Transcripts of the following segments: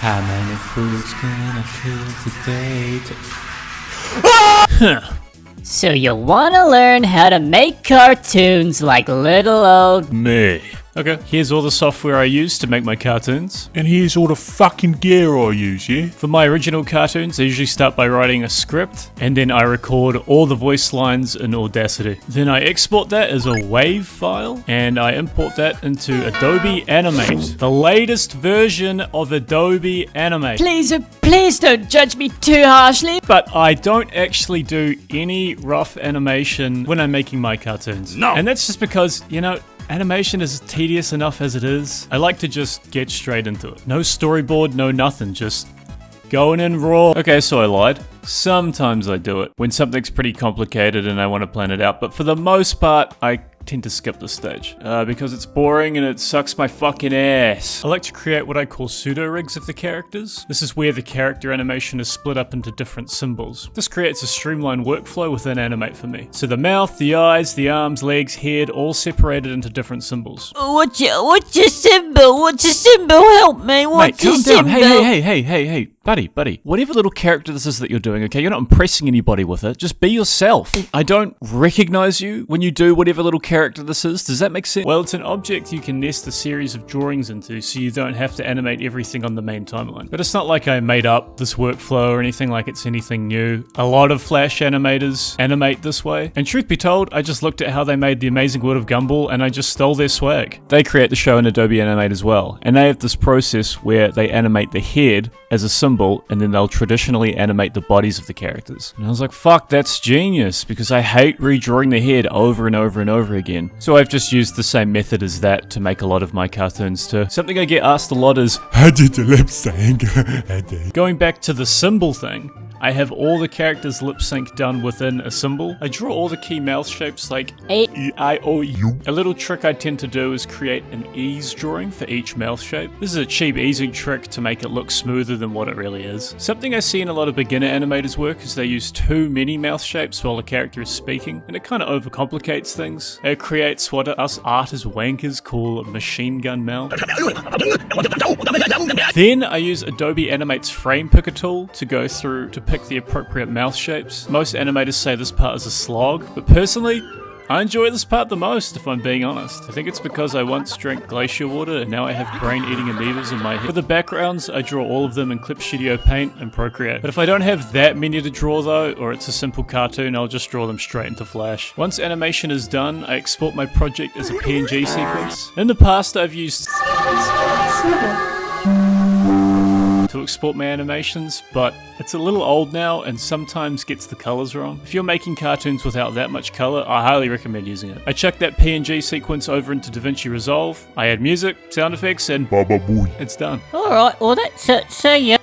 How many fools can I kill today? So you wanna learn how to make cartoons like little old Me. Okay, here's all the software I use to make my cartoons. And here's all the fucking gear I use, yeah? For my original cartoons, I usually start by writing a script, and then I record all the voice lines in Audacity. Then I export that as a WAV file, and I import that into Adobe Animate, the latest version of Adobe Animate. Please don't judge me too harshly. But I don't actually do any rough animation when I'm making my cartoons. No! And that's just because, you know, animation is tedious enough as it is. I like to just get straight into it. No storyboard, no nothing, just going in raw. Okay, so I lied. Sometimes I do it when something's pretty complicated and I want to plan it out, but for the most part, I tend to skip this stage because it's boring and it sucks my fucking ass. I like to create what I call pseudo rigs of the characters. This is where the character animation is split up into different symbols. This creates a streamlined workflow within Animate for me. So the mouth, the eyes, the arms, legs, head, all separated into different symbols. What's your symbol? What's your symbol? Help me. What's your Mate, calm down. symbol? Hey, buddy. Whatever little character this is that you're doing, okay? You're not impressing anybody with it. Just be yourself. I don't recognize you when you do whatever little character this is. Does that make sense? Well, it's an object you can nest a series of drawings into, so you don't have to animate everything on the main timeline. But it's not like I made up this workflow or anything like it's anything new. A lot of Flash animators animate this way. And truth be told, I just looked at how they made The Amazing World of Gumball and I just stole their swag. They create the show in Adobe Animate as well. And they have this process where they animate the head as a symbol and then they'll traditionally animate the bodies of the characters. And I was like, fuck, that's genius, because I hate redrawing the head over and over and over again. So I've just used the same method as that to make a lot of my cartoons too. Something I get asked a lot is, how did the lip sync? going back to the symbol thing, I have all the characters lip sync done within a symbol. I draw all the key mouth shapes like E, I, O, U. A little trick I tend to do is create an ease drawing for each mouth shape. This is a cheap easing trick to make it look smoother than what it really is. Something I see in a lot of beginner animators work is they use too many mouth shapes while the character is speaking, and it kind of overcomplicates things. It creates what us artist wankers call machine gun mouth. Then I use Adobe Animate's frame picker tool to go through to pick the appropriate mouth shapes. Most animators say this part is a slog, but personally, I enjoy this part the most, if I'm being honest. I think it's because I once drank glacier water and now I have brain-eating amoebas in my head. For the backgrounds, I draw all of them in Clip Studio Paint and Procreate. But if I don't have that many to draw though, or it's a simple cartoon, I'll just draw them straight into Flash. Once animation is done, I export my project as a PNG sequence. In the past, I've used to export my animations, but it's a little old now and sometimes gets the colors wrong. If you're making cartoons without that much color, I highly recommend using it. I chuck that PNG sequence over into DaVinci Resolve, I add music, sound effects, and Baba booey. it's done. Alright, well that's it. See ya.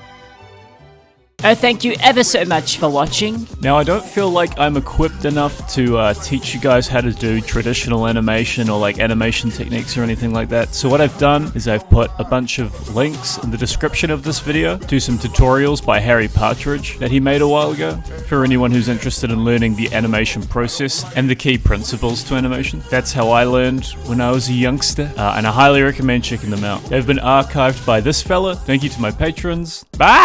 Thank you ever so much for watching. Now, I don't feel like I'm equipped enough to teach you guys how to do traditional animation or like animation techniques or anything like that. So what I've done is I've put a bunch of links in the description of this video to some tutorials by Harry Partridge that he made a while ago for anyone who's interested in learning the animation process and the key principles to animation. That's how I learned when I was a youngster, and I highly recommend checking them out. They've been archived by this fella. Thank you to my patrons. Bye!